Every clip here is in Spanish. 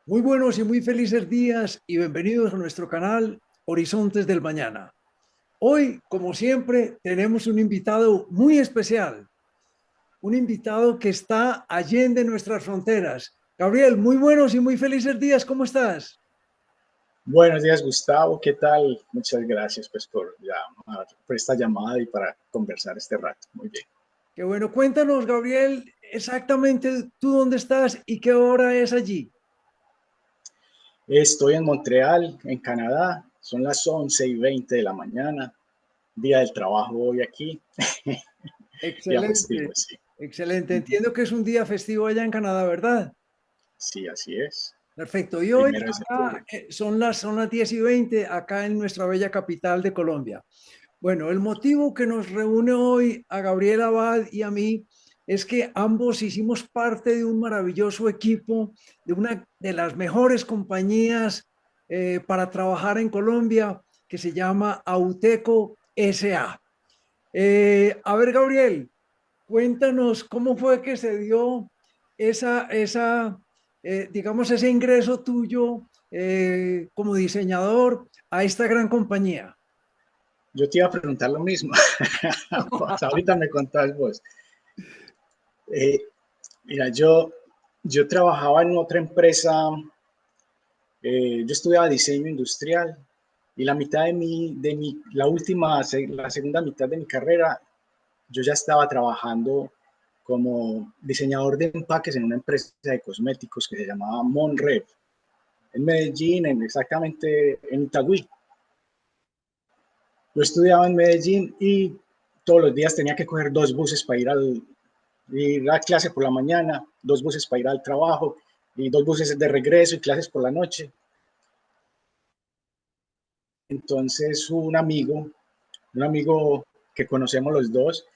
Muy buenos y muy felices días y bienvenidos a nuestro canal Horizontes del Mañana. Hoy, como siempre, tenemos un invitado muy especial, un invitado que está allende nuestras fronteras. Gabriel, muy buenos y muy felices días, ¿cómo estás? Buenos días, Gustavo. ¿Qué tal? Muchas gracias pues, por esta llamada y para conversar este rato. Muy bien. Qué bueno, cuéntanos, Gabriel, exactamente tú dónde estás y qué hora es allí. Estoy en Montreal, en Canadá. Son las 11:20 de la mañana. Día del trabajo hoy aquí. Día festivo, Excelente, sí. excelente. Entiendo que es un día festivo allá en Canadá, ¿verdad? Sí, así es. Perfecto. Y hoy Primero de acá septiembre. son las 10:20 acá en nuestra bella capital de Colombia. Bueno, el motivo que nos reúne hoy a Gabriel Abad y a mí es que ambos hicimos parte de un maravilloso equipo, de una de las mejores compañías para trabajar en Colombia, que se llama Auteco SA. A ver, Gabriel, cuéntanos cómo fue que se dio digamos, ese ingreso tuyo como diseñador a esta gran compañía. Yo te iba a preguntar lo mismo. Pues ahorita me contás vos. Eh, Mira, yo trabajaba en otra empresa. Yo estudiaba diseño industrial y la mitad la segunda mitad de mi carrera, yo ya estaba trabajando como diseñador de empaques en una empresa de cosméticos que se llamaba Monrev, en Medellín, exactamente en Itagüí. Yo estudiaba en Medellín y todos los días tenía que coger dos buses para ir a clase por la mañana, dos buses para ir al trabajo y dos buses de regreso y clases por la noche. Entonces un amigo que conocemos los dos,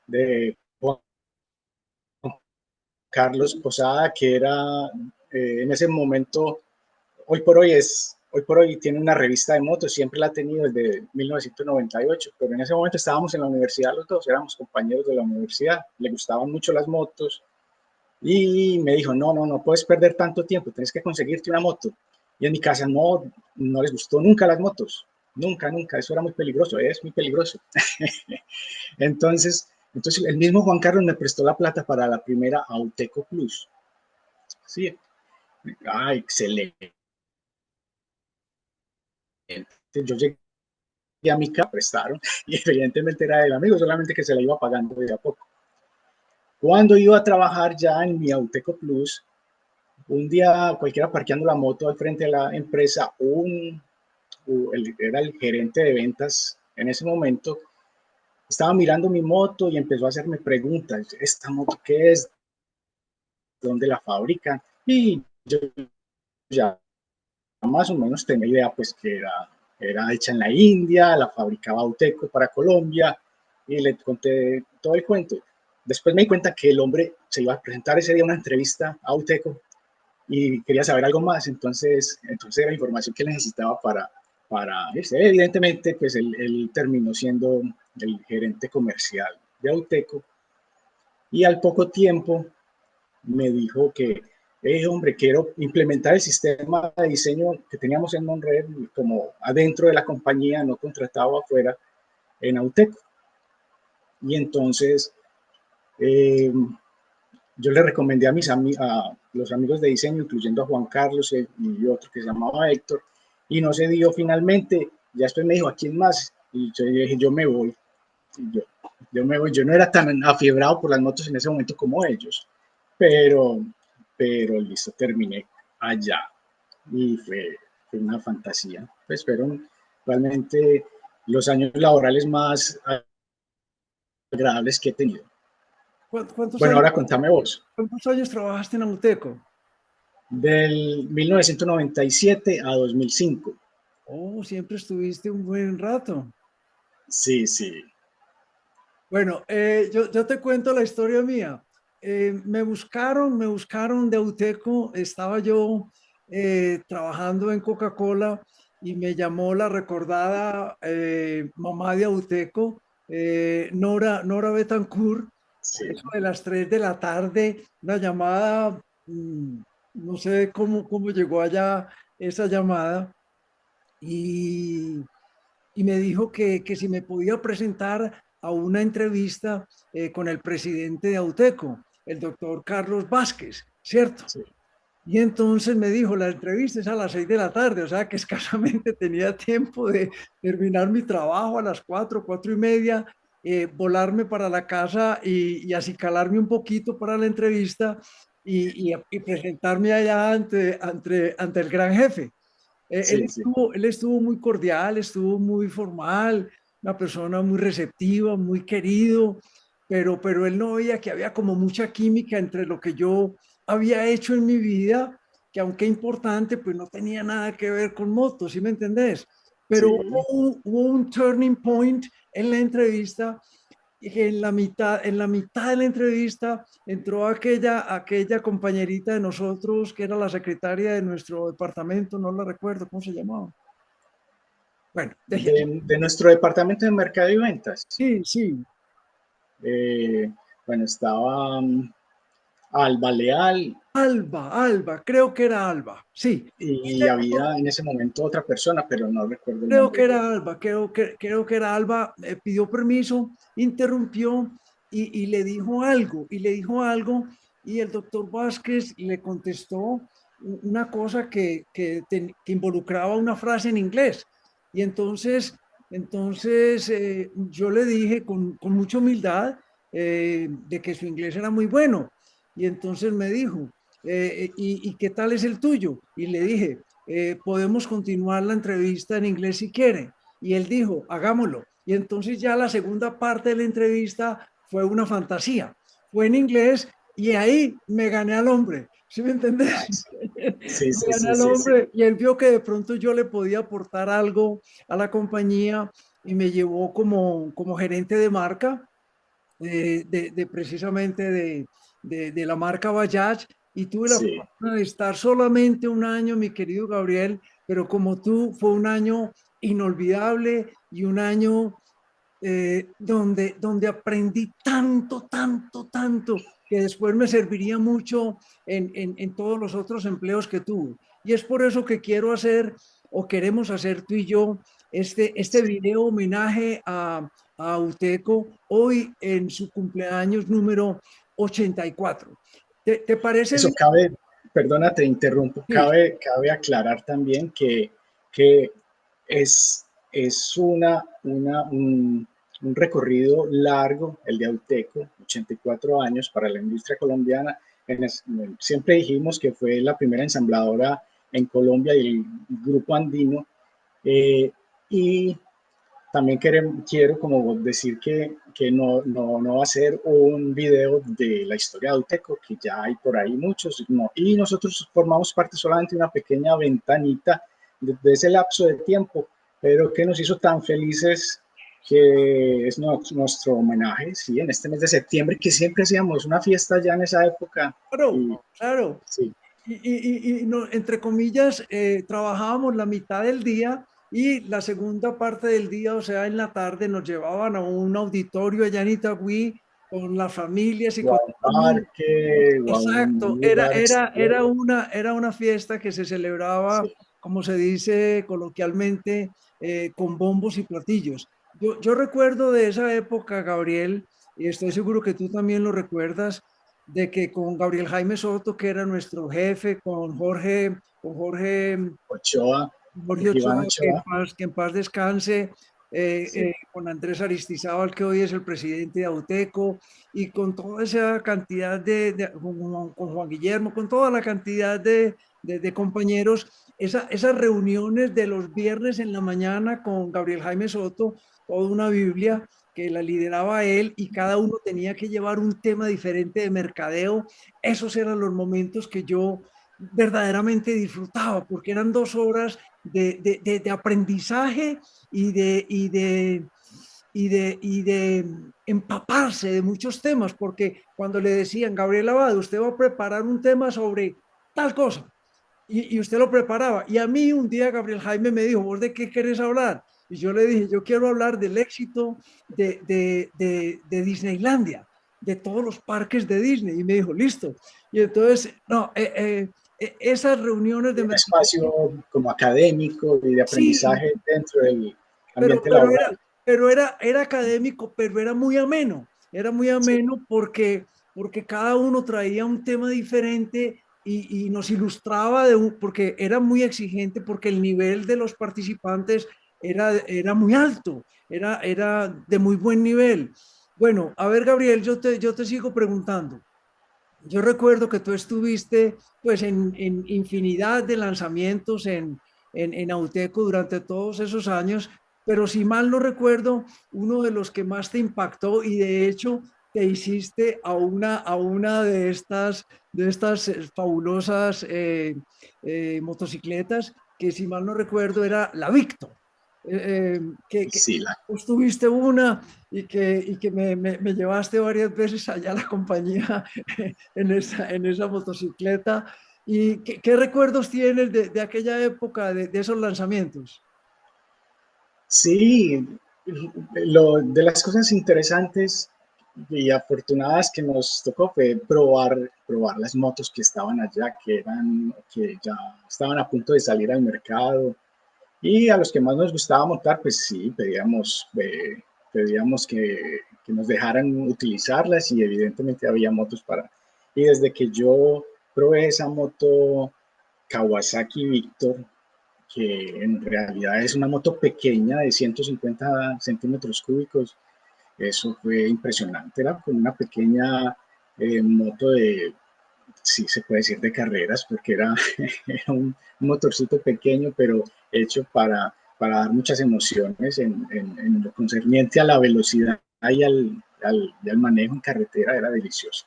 de Juan Carlos Posada, que era en ese momento, hoy por hoy tiene una revista de motos, siempre la ha tenido desde 1998, pero en ese momento estábamos en la universidad los dos, éramos compañeros de la universidad, le gustaban mucho las motos y me dijo, no puedes perder tanto tiempo, tienes que conseguirte una moto. Y en mi casa no les gustó nunca las motos, nunca, eso era muy peligroso, es muy peligroso. Entonces el mismo Juan Carlos me prestó la plata para la primera Auteco Plus. Sí, excelente. Yo llegué a mi casa, prestaron, y evidentemente era del amigo, solamente que se la iba pagando de a poco. Cuando iba a trabajar ya en mi Auteco Plus, un día cualquiera parqueando la moto al frente de la empresa, era el gerente de ventas en ese momento, estaba mirando mi moto y empezó a hacerme preguntas, ¿esta moto qué es? ¿Dónde la fabrican? Y yo ya más o menos tenía idea pues que era hecha en la India, la fabricaba Auteco para Colombia y le conté todo el cuento. Después me di cuenta que el hombre se iba a presentar ese día a una entrevista a Auteco y quería saber algo más, entonces era la información que necesitaba para evidentemente pues él terminó siendo el gerente comercial de Auteco y al poco tiempo me dijo que, hombre, quiero implementar el sistema de diseño que teníamos en Monred como adentro de la compañía, no contratado afuera, en Auteco. Y entonces eh, yo le recomendé a los amigos de diseño, incluyendo a Juan Carlos y otro que se llamaba Héctor, y no se dio finalmente. Ya después me dijo, ¿a quién más? Y yo dije, yo me voy. Yo, yo me voy. Yo no era tan afiebrado por las motos en ese momento como ellos, pero, pero listo, terminé allá y fue una fantasía. Pues fueron realmente los años laborales más agradables que he tenido. ¿Cuántos Bueno, años, ahora contame vos. cuántos años trabajaste en Auteco? Del 1997 a 2005. Oh, siempre estuviste un buen rato. Sí, sí. Bueno, yo te cuento la historia mía. Me buscaron de Auteco, estaba yo trabajando en Coca-Cola y me llamó la recordada mamá de Auteco, Nora Betancourt, a Sí. eso de las 3 de la tarde, una llamada no sé cómo llegó allá esa llamada y, y me dijo que si me podía presentar a una entrevista con el presidente de Auteco, el doctor Carlos Vázquez, ¿cierto? Sí, Y entonces me dijo, la entrevista es a las 6 de la tarde, o sea que escasamente tenía tiempo de terminar mi trabajo a las 4, 4:30, volarme para la casa y acicalarme un poquito para la entrevista y presentarme allá ante el gran jefe. sí, sí, Él estuvo muy cordial, estuvo muy formal, una persona muy receptiva, muy querido, pero él no veía que había como mucha química entre lo que yo había hecho en mi vida, que aunque importante, pues no tenía nada que ver con motos, ¿sí me entendés? Pero sí. hubo un turning point en la entrevista y que en la mitad de la entrevista entró aquella compañerita de nosotros que era la secretaria de nuestro departamento, no la recuerdo cómo se llamaba. Bueno, De nuestro departamento de mercado y ventas, sí, sí, eh, bueno, estaba Alba Leal Alba, creo que era Alba, sí. y había en ese momento otra persona, pero no recuerdo el Creo nombre que de ella. era Alba, creo que era Alba, pidió permiso, interrumpió y le dijo algo, y el doctor Vázquez le contestó una cosa que involucraba una frase en inglés. Y entonces yo le dije con mucha humildad de que su inglés era muy bueno. Y entonces me dijo, ¿y qué tal es el tuyo? Y le dije, podemos continuar la entrevista en inglés si quiere. Y él dijo, hagámoslo. Y entonces ya la segunda parte de la entrevista fue una fantasía. Fue en inglés y ahí me gané al hombre. ¿Sí me entendés? Nice. Sí, Me sí, gané sí, al sí, sí. hombre y él vio que de pronto yo le podía aportar algo a la compañía y me llevó como gerente de marca precisamente de la marca Bajaj y tuve la Sí. fortuna de estar solamente un año, mi querido Gabriel, pero como tú fue un año inolvidable y un año donde aprendí tanto, tanto, tanto, que después me serviría mucho en todos los otros empleos que tuve. Y es por eso que quiero hacer o queremos hacer tú y yo este video homenaje a Uteco hoy en su cumpleaños número 84. ¿Te parece Eso bien? cabe, perdona, te interrumpo, Sí, cabe aclarar también que es un recorrido largo, el de Auteco, 84 años para la industria colombiana. Siempre dijimos que fue la primera ensambladora en Colombia y el grupo andino. Y también quiero como decir que no va a ser un video de la historia de Auteco, que ya hay por ahí muchos, no, y nosotros formamos parte solamente de una pequeña ventanita de ese lapso de tiempo, pero que nos hizo tan felices que es nuestro homenaje, sí, en este mes de septiembre, que siempre hacíamos una fiesta ya en esa época. claro, Y claro. sí, Y no, entre comillas, trabajábamos la mitad del día y la segunda parte del día, o sea, en la tarde, nos llevaban a un auditorio allá en Itagüí con las familias y o con a un todo el mundo. parque, o a Exacto, un era, lugar era, era exterior. una, era una fiesta que se celebraba, Sí, como se dice coloquialmente, con bombos y platillos. Yo recuerdo de esa época, Gabriel, y estoy seguro que tú también lo recuerdas, de que con Gabriel Jaime Soto, que era nuestro jefe, Ochoa, Jorge Iván Ochoa, Ochoa. que en paz descanse, Sí, con Andrés Aristizábal, que hoy es el presidente de Auteco, y con toda esa cantidad con Juan Guillermo, con toda la cantidad de compañeros, esas reuniones de los viernes en la mañana con Gabriel Jaime Soto, toda una Biblia que la lideraba él y cada uno tenía que llevar un tema diferente de mercadeo. Esos eran los momentos que yo verdaderamente disfrutaba, porque eran 2 horas de aprendizaje y de empaparse de muchos temas, porque cuando le decían, Gabriel Abad, usted va a preparar un tema sobre tal cosa, y usted lo preparaba. Y a mí un día Gabriel Jaime me dijo, ¿vos de qué querés hablar? Y yo le dije, yo quiero hablar del éxito de Disneylandia, de todos los parques de Disney. Y me dijo, listo. Y entonces, no, esas reuniones de un mercadeo, espacio como académico y de sí, aprendizaje dentro del pero, ambiente pero era, laboral. pero era académico, pero era muy Sí, ameno porque cada uno traía un tema diferente y nos ilustraba porque era muy exigente, porque el nivel de los participantes era muy alto, era de muy buen nivel. Bueno, a ver, Gabriel, yo te sigo preguntando. Yo recuerdo que tú estuviste pues en infinidad de lanzamientos en Auteco durante todos esos años, pero si mal no recuerdo, uno de los que más te impactó y de hecho te hiciste a una de estas fabulosas motocicletas que si mal no recuerdo era la Victor. Que sí, la, tú tuviste una y que me llevaste varias veces allá a la compañía en esa motocicleta. ¿Y qué recuerdos tienes de aquella época, de esos lanzamientos? sí, de las cosas interesantes y afortunadas que nos tocó fue probar las motos que estaban allá, que ya estaban a punto de salir al mercado. Y a los que más nos gustaba montar, pues sí, pedíamos que nos dejaran utilizarlas y evidentemente había motos para... Y desde que yo probé esa moto Kawasaki Victor, que en realidad es una moto pequeña de 150 centímetros cúbicos, eso fue impresionante. Era como una pequeña moto de, sí se puede decir de carreras, porque era un motorcito pequeño, pero hecho para dar muchas emociones en lo concerniente a la velocidad y al manejo en carretera, era delicioso.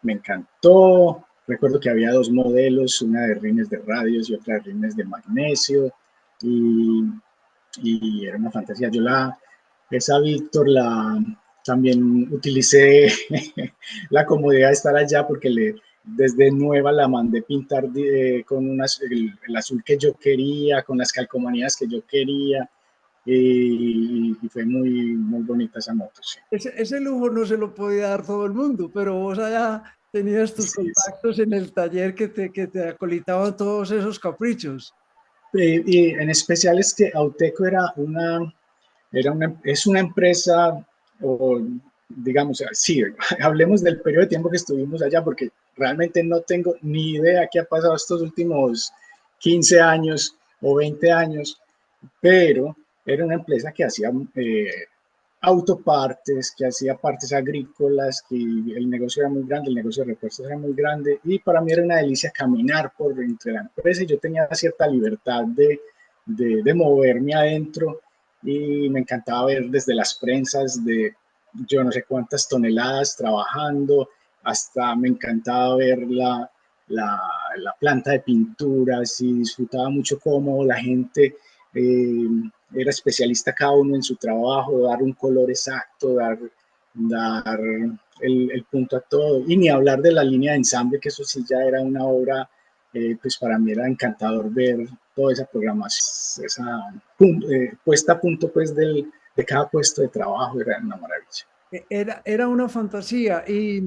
Me encantó. Recuerdo que había dos modelos, una de rines de radios y otra de rines de magnesio, y, y era una fantasía. Esa Víctor también utilicé la comodidad de estar allá porque desde nueva la mandé pintar con el azul que yo quería, con las calcomanías que yo quería, y fue muy bonita esa moto, sí. Ese lujo no se lo podía dar todo el mundo, pero vos allá tenías tus Sí, sí. contactos en el taller que te acolitaban todos esos caprichos. Y en especial es que Auteco es una empresa, o digamos, sí, hablemos del periodo de tiempo que estuvimos allá, porque realmente no tengo ni idea qué ha pasado estos últimos 15 años o 20 años, pero era una empresa que hacía autopartes, que hacía partes agrícolas, que el negocio era muy grande, el negocio de repuestos era muy grande, y para mí era una delicia caminar por entre la empresa, y yo tenía cierta libertad de moverme adentro, y me encantaba ver desde las prensas de yo no sé cuántas toneladas trabajando, hasta me encantaba ver la, la planta de pinturas, y disfrutaba mucho cómo la gente eh, era especialista cada uno en su trabajo, dar un color exacto, dar el punto a todo, y ni hablar de la línea de ensamble, que eso sí ya era una obra, pues para mí era encantador ver toda esa programación, esa puesta a punto pues de cada puesto de trabajo, era una maravilla. Era una fantasía y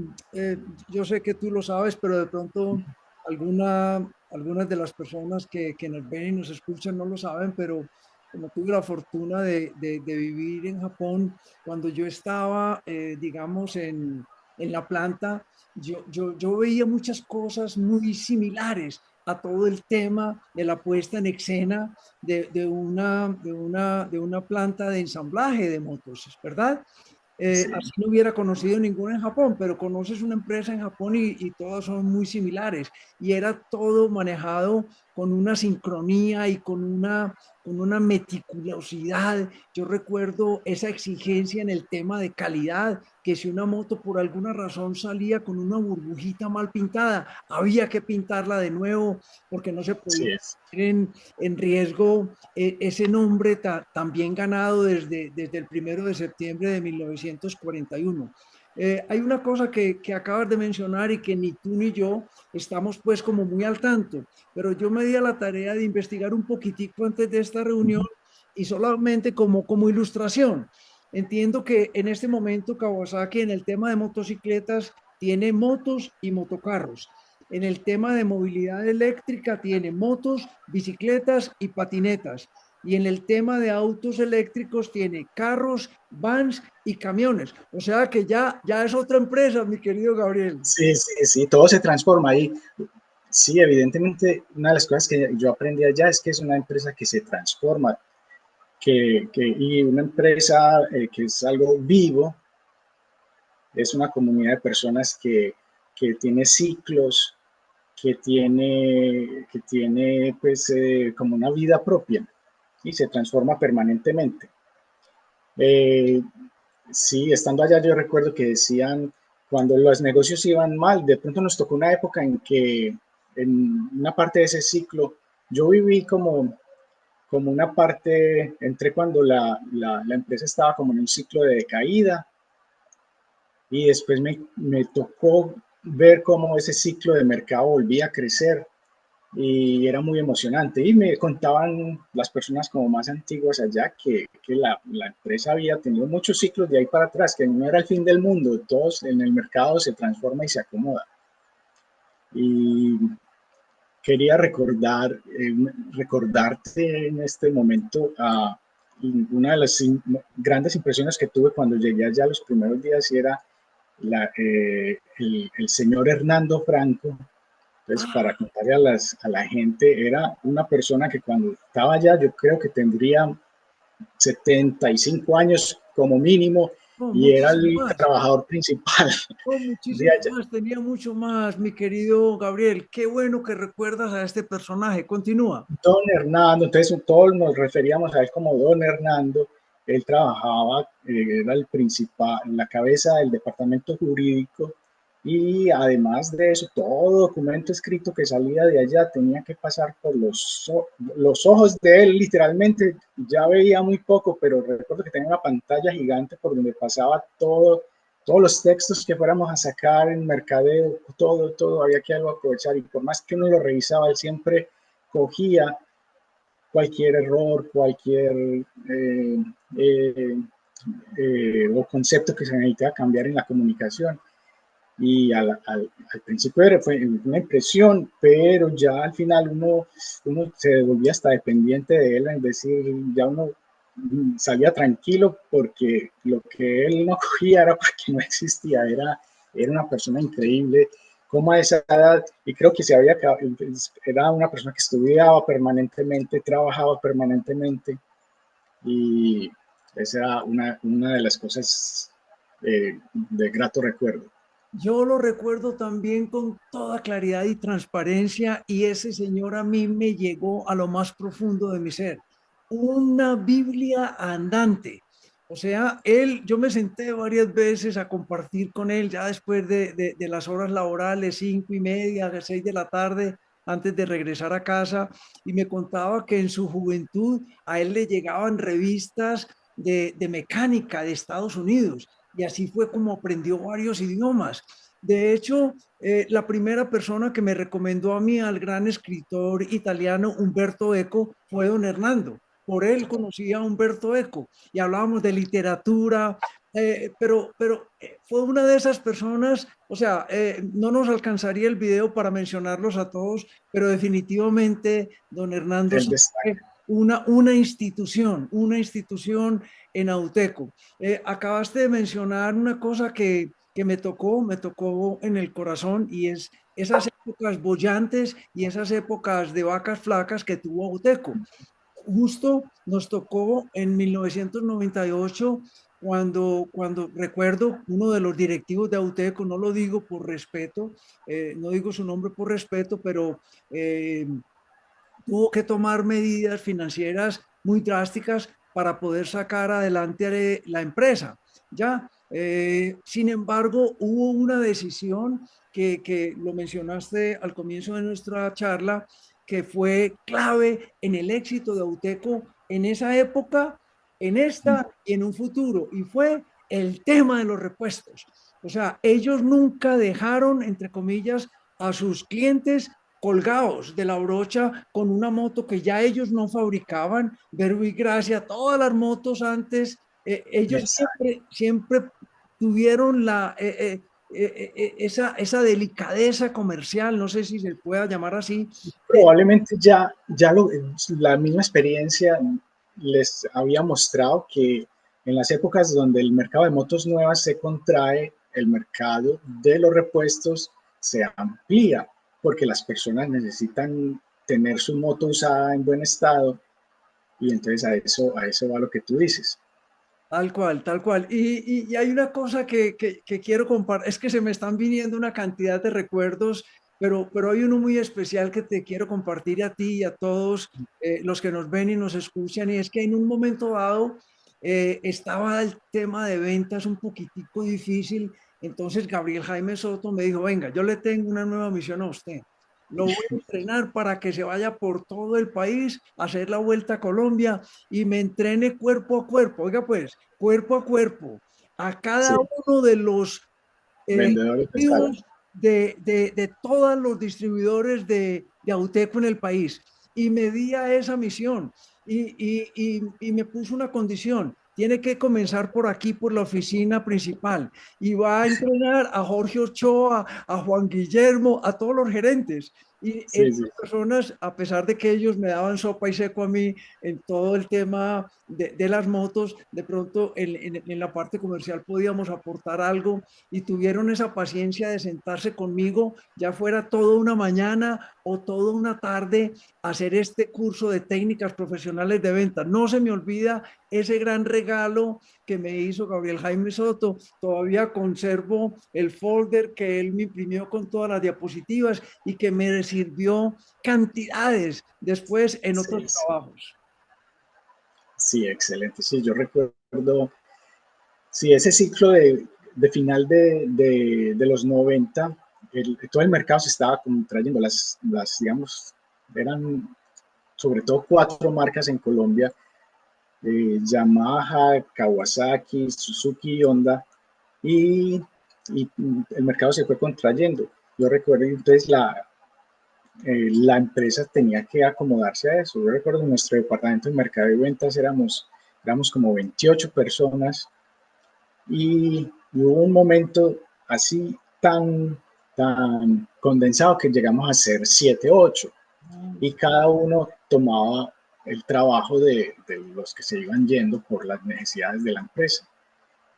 yo sé que tú lo sabes, pero de pronto algunas de las personas que nos ven y nos escuchan no lo saben, pero como tuve la fortuna de vivir en Japón, cuando yo estaba, digamos, en la planta, yo veía muchas cosas muy similares a todo el tema de la puesta en escena de una planta de ensamblaje de motos, ¿verdad? Así Sí, no hubiera conocido ninguna en Japón, pero conoces una empresa en Japón y todas son muy similares. Y era todo manejado con una sincronía y con una meticulosidad. Yo recuerdo esa exigencia en el tema de calidad, que si una moto por alguna razón salía con una burbujita mal pintada, había que pintarla de nuevo porque no se podía sí es. en riesgo ese nombre tan bien ganado desde el 1 de septiembre de 1941. Hay una cosa que acabas de mencionar y que ni tú ni yo estamos pues como muy al tanto, pero yo me di a la tarea de investigar un poquitico antes de esta reunión y solamente como ilustración. Entiendo que en este momento Kawasaki en el tema de motocicletas tiene motos y motocarros. en el tema de movilidad eléctrica tiene motos, bicicletas y patinetas. Y en el tema de autos eléctricos tiene carros, vans y camiones. O sea que ya es otra empresa, mi querido Gabriel. Sí, sí, sí, todo se transforma ahí. Sí, evidentemente, una de las cosas que yo aprendí allá es que es una empresa que se transforma, y una empresa que es algo vivo, es una comunidad de personas que tiene ciclos, que tiene pues como una vida propia y se transforma permanentemente. Eh, sí, estando allá yo recuerdo que decían, cuando los negocios iban mal, de pronto nos tocó una época en que en una parte de ese ciclo, yo viví como una parte, entre cuando la empresa estaba como en un ciclo de decaída y después me tocó ver cómo ese ciclo de mercado volvía a crecer y era muy emocionante. Y me contaban las personas como más antiguas allá que la empresa había tenido muchos ciclos de ahí para atrás, que no era el fin del mundo, todos en el mercado se transforma y se acomoda. Y quería recordarte en este momento una de las grandes impresiones que tuve cuando llegué allá los primeros días y era el señor Hernando Franco. Entonces, para contarle a la gente, era una persona que cuando estaba allá, yo creo que tendría 75 años como mínimo No, y era muchísimo el más. trabajador principal No, de muchísimo allá. más, tenía mucho más, mi querido Gabriel. Qué bueno que recuerdas a este personaje. Continúa. Don Hernando, entonces todos nos referíamos a él como Don Hernando. Él trabajaba, era el principal, la cabeza del departamento jurídico y además de eso, todo documento escrito que salía de allá tenía que pasar por los ojos de él, literalmente. Ya veía muy poco, pero recuerdo que tenía una pantalla gigante por donde pasaba todos los textos que fuéramos a sacar en mercadeo, todo, había que algo aprovechar y por más que uno lo revisaba, él siempre cogía cualquier error, cualquier eh, o concepto que se necesitaba cambiar en la comunicación. Y al principio fue una impresión, pero ya al final uno se volvía hasta dependiente de él, es decir, ya uno salía tranquilo porque lo que él no cogía era porque no existía, era una persona increíble, como a esa edad, y creo que era una persona que estudiaba permanentemente, trabajaba permanentemente, y esa era una de las cosas de grato recuerdo. Yo lo recuerdo también con toda claridad y transparencia y ese señor a mí me llegó a lo más profundo de mi ser. Una Biblia andante. O sea, yo me senté varias veces a compartir con él ya después de las horas laborales, 5:30, 6 de la tarde, antes de regresar a casa, y me contaba que en su juventud a él le llegaban revistas de mecánica de Estados Unidos y así fue como aprendió varios idiomas. De hecho, la primera persona que me recomendó a mí al gran escritor italiano Umberto Eco fue don Hernando. Por él conocí a Umberto Eco y hablábamos de literatura, pero fue una de esas personas, o sea, no nos alcanzaría el video para mencionarlos a todos, pero definitivamente don Hernando Él sí fue destaca. una institución en Auteco. Acabaste de mencionar una cosa que me tocó en el corazón y es esas épocas bollantes y esas épocas de vacas flacas que tuvo Auteco. Justo nos tocó en 1998 cuando recuerdo uno de los directivos de Auteco, no lo digo por respeto, no digo su nombre por respeto, pero tuvo que tomar medidas financieras muy drásticas para poder sacar adelante la empresa. Ya, sin embargo, hubo una decisión que lo mencionaste al comienzo de nuestra charla, que fue clave en el éxito de Auteco en esa época, en esta y en un futuro, y fue el tema de los repuestos. O sea, ellos nunca dejaron, entre comillas, a sus clientes colgados de la brocha con una moto que ya ellos no fabricaban, verbo y gracia, todas las motos antes, ellos Exacto. siempre tuvieron esa delicadeza comercial, no sé si se pueda llamar así. Probablemente la misma experiencia les había mostrado que en las épocas donde el mercado de motos nuevas se contrae, el mercado de los repuestos se amplía porque las personas necesitan tener su moto usada en buen estado y entonces a eso va lo que tú dices. Tal cual, tal cual. Y hay una cosa que quiero compartir, es que se me están viniendo una cantidad de recuerdos, pero hay uno muy especial que te quiero compartir a ti y a todos los que nos ven y nos escuchan, y es que en un momento dado estaba el tema de ventas un poquitico difícil, entonces Gabriel Jaime Soto me dijo, venga, yo le tengo una nueva misión a usted. Lo voy a entrenar para que se vaya por todo el país a hacer la vuelta a Colombia y me entrene cuerpo a cuerpo. Oiga, pues, cuerpo a cuerpo, a cada Sí, uno de los vendedores de escala. ejecutivos de todos los distribuidores de Auteco en el país. Y me di a esa misión y me puso una condición. Tiene que comenzar por aquí, por la oficina principal, y va a entrenar a Jorge Ochoa, a Juan Guillermo, a todos los gerentes. Y Sí, estas sí, personas, a pesar de que ellos me daban sopa y seco a mí en todo el tema de las motos, de pronto en la parte comercial podíamos aportar algo y tuvieron esa paciencia de sentarse conmigo, ya fuera toda una mañana o toda una tarde, a hacer este curso de técnicas profesionales de venta. No se me olvida ese gran regalo que me hizo Gabriel Jaime Soto. Todavía conservo el folder que él me imprimió con todas las diapositivas y que me sirvió cantidades después en otros sí, sí, trabajos. sí, excelente. Sí, yo recuerdo, sí, ese ciclo de final de los 90, todo el mercado se estaba contrayendo, digamos, eran sobre todo cuatro marcas en Colombia, Yamaha, Kawasaki, Suzuki y Honda, y, y el mercado se fue contrayendo. Yo recuerdo entonces la empresa tenía que acomodarse a eso. Yo recuerdo en nuestro departamento de mercado y ventas éramos como 28 personas y hubo un momento así tan condensado que llegamos a ser 7 8 y cada uno tomaba el trabajo de los que se iban yendo por las necesidades de la empresa.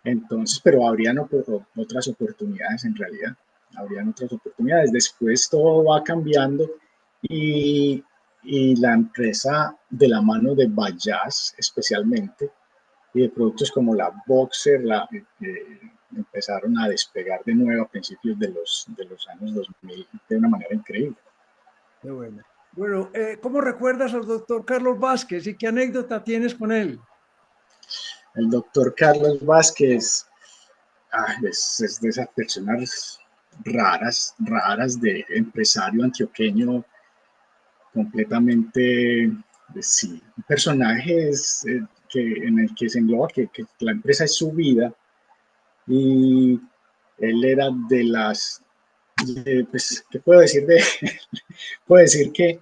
Entonces, pero habrían otras oportunidades en realidad, habrían otras oportunidades. Después todo va cambiando y, y la empresa de la mano de Bajaj especialmente y de productos como la Boxer empezaron a despegar de nuevo a principios de los años 2000 de una manera increíble. Qué bueno. Bueno, ¿cómo recuerdas al doctor Carlos Vázquez y qué anécdota tienes con él? El doctor Carlos Vázquez es de esas personas raras de empresario antioqueño completamente, sí, un personaje en el que se engloba que la empresa es su vida y él era pues, ¿qué puedo decir de él? Puedo decir que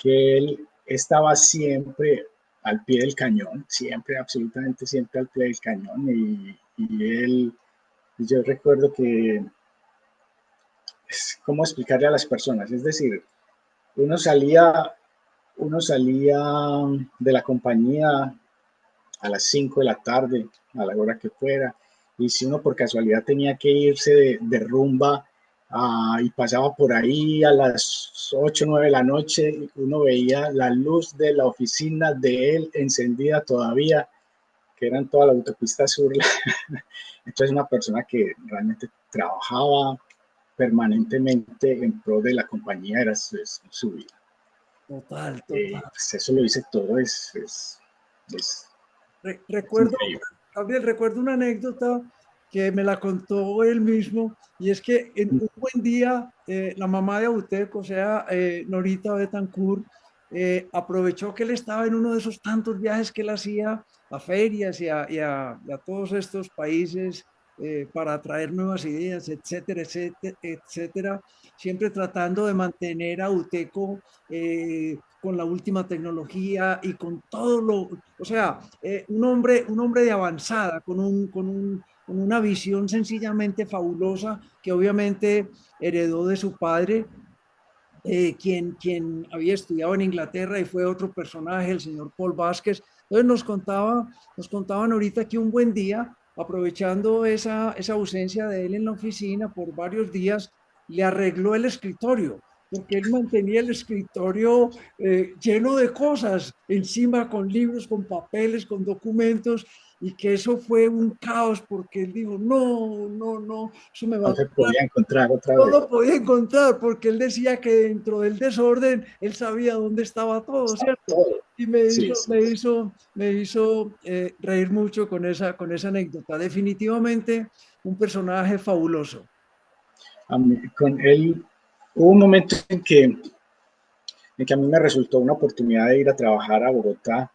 él estaba siempre al pie del cañón, siempre, absolutamente siempre al pie del cañón yo recuerdo que, ¿cómo explicarle a las personas? Es decir, uno salía, uno salía de la compañía a las 5 de la tarde, a la hora que fuera, y si uno por casualidad tenía que irse de rumba y pasaba por ahí a las 8 o 9 de la noche, uno veía la luz de la oficina de él encendida todavía, que era en toda la autopista sur. Entonces una persona que realmente trabajaba permanentemente en pro de la compañía era su vida. Total, total. Pues eso lo dice todo, es, es Recuerdo, increíble. Gabriel, recuerdo una anécdota que me la contó él mismo, y es que en un buen día la mamá de Auteco, o sea, Norita Betancourt, aprovechó que él estaba en uno de esos tantos viajes que él hacía a ferias y a todos estos países para traer nuevas ideas, etcétera, etcétera, etcétera, siempre tratando de mantener a Uteco con la última tecnología y con todo lo, o sea, un hombre de avanzada, con un con una visión sencillamente fabulosa que obviamente heredó de su padre, quien había estudiado en Inglaterra y fue otro personaje, el señor Paul Vázquez. Entonces nos contaban ahorita que un buen día, aprovechando esa ausencia de él en la oficina por varios días, le arregló el escritorio, porque él mantenía el escritorio lleno de cosas, encima con libros, con papeles, con documentos, y que eso fue un caos porque él dijo, no, no, no, eso me va No a se podía encontrar otra no vez. lo podía encontrar porque él decía que dentro del desorden él sabía dónde estaba todo, Estaba ¿cierto? todo. Y Sí, sí. me hizo reír mucho con esa anécdota. Definitivamente un personaje fabuloso. Con él hubo un momento en que a mí me resultó una oportunidad de ir a trabajar a Bogotá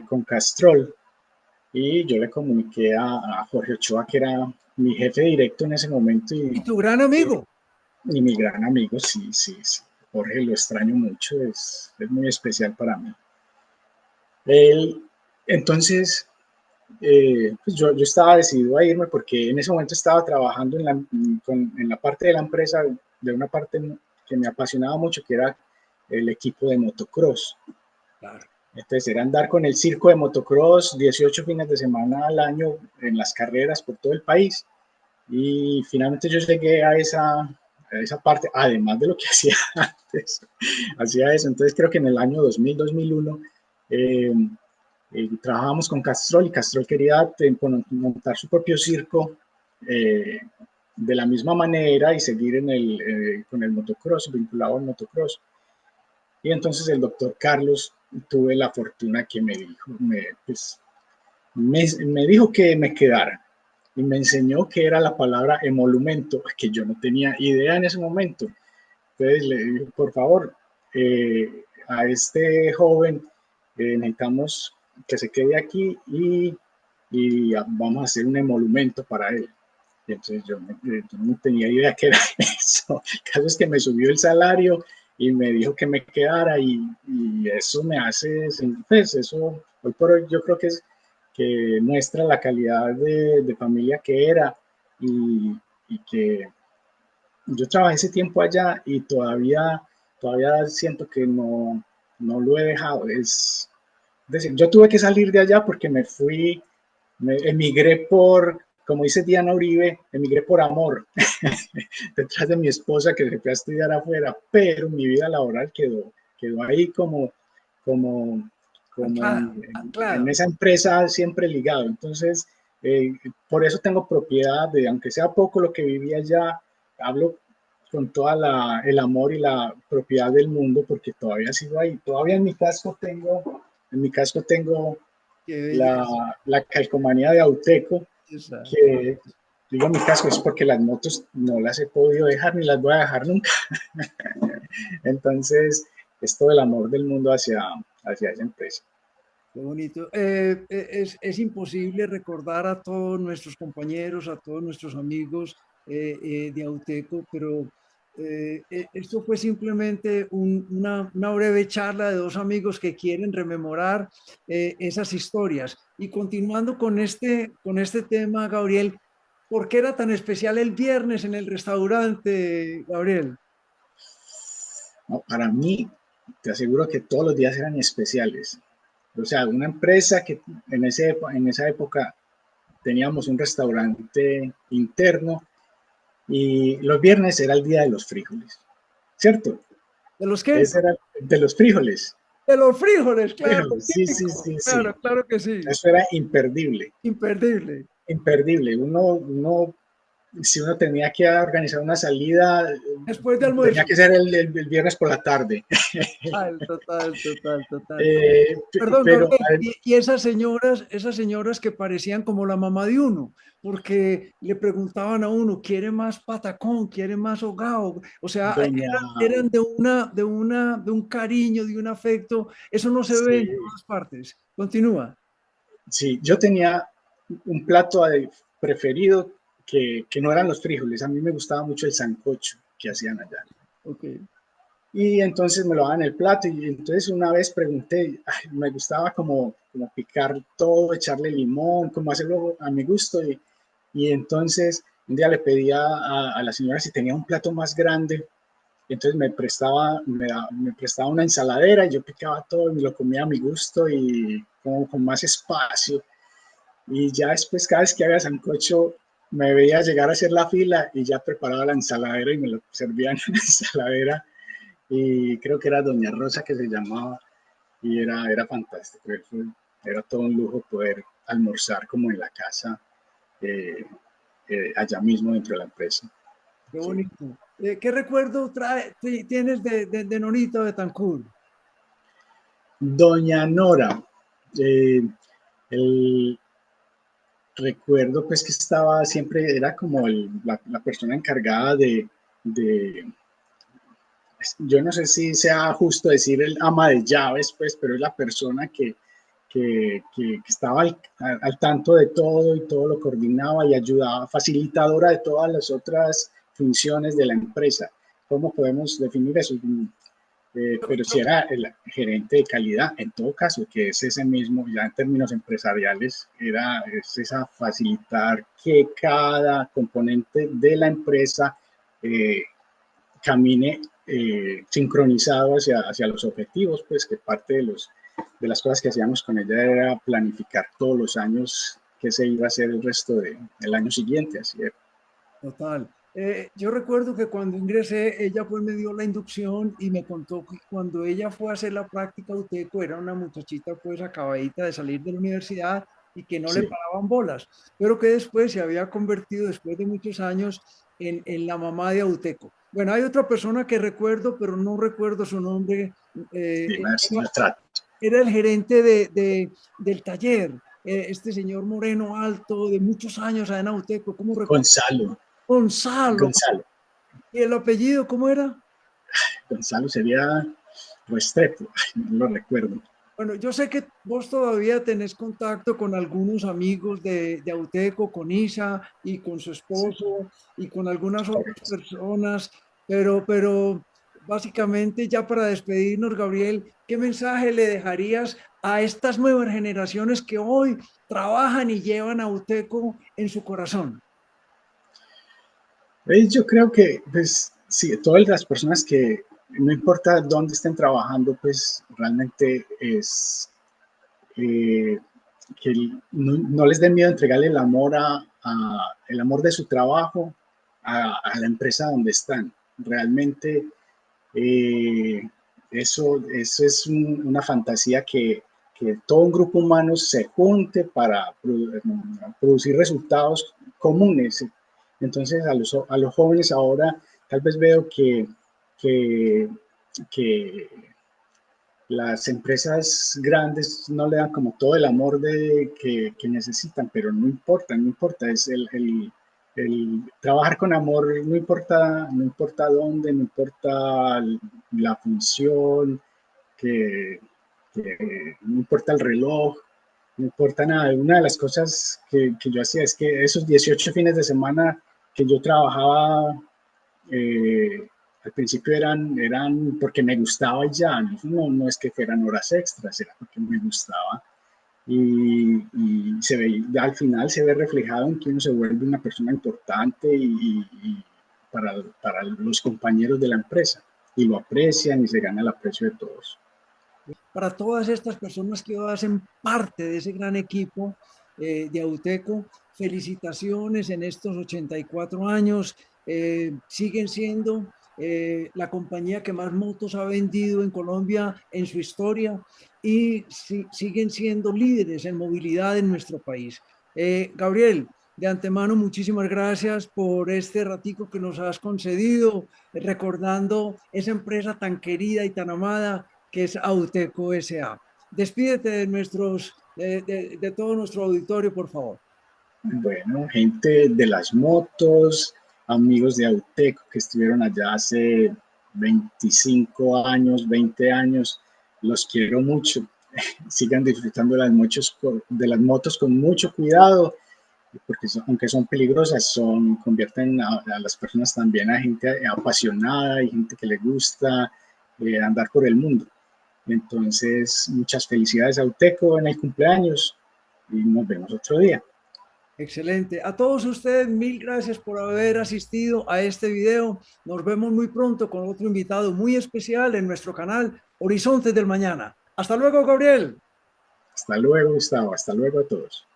con Castrol y yo le comuniqué a Jorge Ochoa, que era mi jefe directo en ese momento Y tu gran eh, amigo. y mi gran amigo, sí, sí, sí. Jorge lo extraño mucho, es muy especial para mí. Él, entonces, pues yo estaba decidido a irme porque en ese momento estaba trabajando en la parte de la empresa, de una parte que me apasionaba mucho, que era el equipo de motocross. Claro. Entonces era andar con el circo de motocross 18 fines de semana al año en las carreras por todo el país. Y finalmente yo llegué a esa parte, además de lo que hacía antes, hacía eso. Entonces creo que en el año 2000-2001 eh, trabajábamos con Castrol y Castrol quería montar su propio circo eh, de la misma manera y seguir con el motocross, vinculado al motocross. Y entonces el doctor Carlos tuve la fortuna que me dijo, pues, me dijo que me quedara y me enseñó que era la palabra emolumento, que yo no tenía idea en ese momento. Entonces le dije, por favor, a este joven necesitamos que se quede aquí y vamos a hacer un emolumento para él. Y entonces yo no tenía idea qué era eso. El caso es que me subió el salario y me dijo que me quedara y eso me hace, pues eso, hoy por hoy yo creo que muestra la calidad de familia que era y que yo trabajé ese tiempo allá y todavía siento que no lo he dejado. Es decir, yo tuve que salir de allá porque me emigré como dice Diana Uribe, emigré por amor, detrás de mi esposa que se fue a estudiar afuera, pero mi vida laboral quedó ahí como, como Anclado, en anclado. esa empresa siempre ligado. Entonces, por eso tengo propiedad de, aunque sea poco lo que vivía allá, hablo con toda el amor y la propiedad del mundo porque todavía sigo ahí. Todavía en mi casco tengo Qué la, belleza. la calcomanía de Auteco, que digo mi casco es porque las motos no las he podido dejar ni las voy a dejar nunca. Entonces, es todo el amor del mundo hacia esa empresa. Qué bonito. Es imposible recordar a todos nuestros compañeros, a todos nuestros amigos de Auteco, pero esto fue simplemente una breve charla de dos amigos que quieren rememorar esas historias. Y continuando con este tema, Gabriel, ¿por qué era tan especial el viernes en el restaurante, Gabriel? No, para mí, te aseguro que todos los días eran especiales. O sea, una empresa que en esa época teníamos un restaurante interno y los viernes era el día de los frijoles, ¿cierto? ¿De los qué? Ese era de los frijoles. De los frijoles, claro, Frijoles, sí, sí, típico. sí, sí. Claro, claro que sí. Eso era imperdible, Imperdible. imperdible. Si uno tenía que organizar una salida, Después de tenía almuerzo. que ser el viernes por la tarde. Total, total, total. Perdón, Pero Gabriel, y esas señoras que parecían como la mamá de uno, porque le preguntaban a uno, ¿quiere más patacón? ¿Quiere más hogao? O sea, doña, eran de un cariño, de un afecto. Eso no se ve en sí, todas partes. Continúa. sí, yo tenía un plato preferido que no eran los frijoles. A mí me gustaba mucho el sancocho que hacían allá. Ok. Y entonces me lo daban en el plato y entonces una vez pregunté, ay, me gustaba como picar todo, echarle limón, como hacerlo a mi gusto Y entonces un día le pedía a la señora si tenía un plato más grande. Entonces me prestaba una ensaladera y yo picaba todo y me lo comía a mi gusto y como con más espacio. Y ya después, cada vez que había sancocho, me veía llegar a hacer la fila y ya preparaba la ensaladera y me lo servían en la ensaladera. Y creo que era Doña Rosa que se llamaba y era fantástico. Era todo un lujo poder almorzar como en la casa, eh, allá mismo dentro de la empresa. Qué Sí. bonito. ¿Qué recuerdo tienes de Norito de Tancur? Doña Nora, eh, el, recuerdo pues que estaba siempre, era como la persona encargada de, yo no sé si sea justo decir el ama de llaves, pues, pero es la persona que estaba al tanto de todo y todo lo coordinaba y ayudaba, facilitadora de todas las otras funciones de la empresa. ¿Cómo podemos definir eso? Pero si era el gerente de calidad, en todo caso, que es ese mismo, ya en términos empresariales, es esa facilitar que cada componente de la empresa eh, camine sincronizado hacia los objetivos, pues que parte de las cosas que hacíamos con ella era planificar todos los años que se iba a hacer el resto del año siguiente, así es. Total. Yo recuerdo que cuando ingresé, ella pues me dio la inducción y me contó que cuando ella fue a hacer la práctica UTECO, era una muchachita pues acabadita de salir de la universidad y que no le Sí, paraban bolas, pero que después se había convertido, después de muchos años, en la mamá de Auteco. Bueno, hay otra persona que recuerdo, pero no recuerdo su nombre. sí, Eh, me trato. Era el gerente del taller, este señor moreno alto de muchos años en Auteco. ¿Cómo recuerdo? Gonzalo, Gonzalo. Gonzalo, ¿Y el apellido cómo era? Gonzalo sería Restrepo, no lo recuerdo. Bueno, yo sé que vos todavía tenés contacto con algunos amigos de Auteco, con Isa y con su Sí, esposo y con algunas otras correcto. personas, pero básicamente ya para despedirnos, Gabriel, ¿qué mensaje le dejarías a estas nuevas generaciones que hoy trabajan y llevan a Auteco en su corazón? Yo creo que, pues, sí, todas las personas que, no importa dónde estén trabajando, pues realmente es que no les dé miedo entregarle el amor, el amor de su trabajo a la empresa donde están. Realmente eh, eso es una fantasía que todo un grupo humano se junte para producir resultados comunes. Entonces a los jóvenes ahora tal vez veo que, que las empresas grandes no le dan como todo el amor que necesitan, pero no importa, no importa, es el trabajar con amor, no importa dónde, no importa la función, no importa el reloj, no importa nada. Una de las cosas que yo hacía es que esos 18 fines de semana que yo trabajaba al principio eran porque me gustaba ya, no es que fueran horas extras, era porque me gustaba. Y se ve, al final se ve reflejado en que uno se vuelve una persona importante y para los compañeros de la empresa y lo aprecian y se gana el aprecio de todos. Para todas estas personas que hoy hacen parte de ese gran equipo de Auteco, felicitaciones en estos 84 años. Siguen siendo la compañía que más motos ha vendido en Colombia en su historia y siguen siendo líderes en movilidad en nuestro país. Gabriel, de antemano, muchísimas gracias por este ratico que nos has concedido, recordando esa empresa tan querida y tan amada que es Auteco SA. Despídete de de todo nuestro auditorio, por favor. Bueno, gente de las motos, amigos de Auteco que estuvieron allá hace 25 años, 20 años, los quiero mucho. Sigan disfrutando de las motos con mucho cuidado, porque aunque son peligrosas, convierten a las personas también a gente apasionada y gente que le gusta andar por el mundo. Entonces, muchas felicidades a Auteco en el cumpleaños y nos vemos otro día. Excelente. A todos ustedes, mil gracias por haber asistido a este video. Nos vemos muy pronto con otro invitado muy especial en nuestro canal Horizontes del Mañana. Hasta luego, Gabriel. Hasta luego, Gustavo. Hasta luego a todos.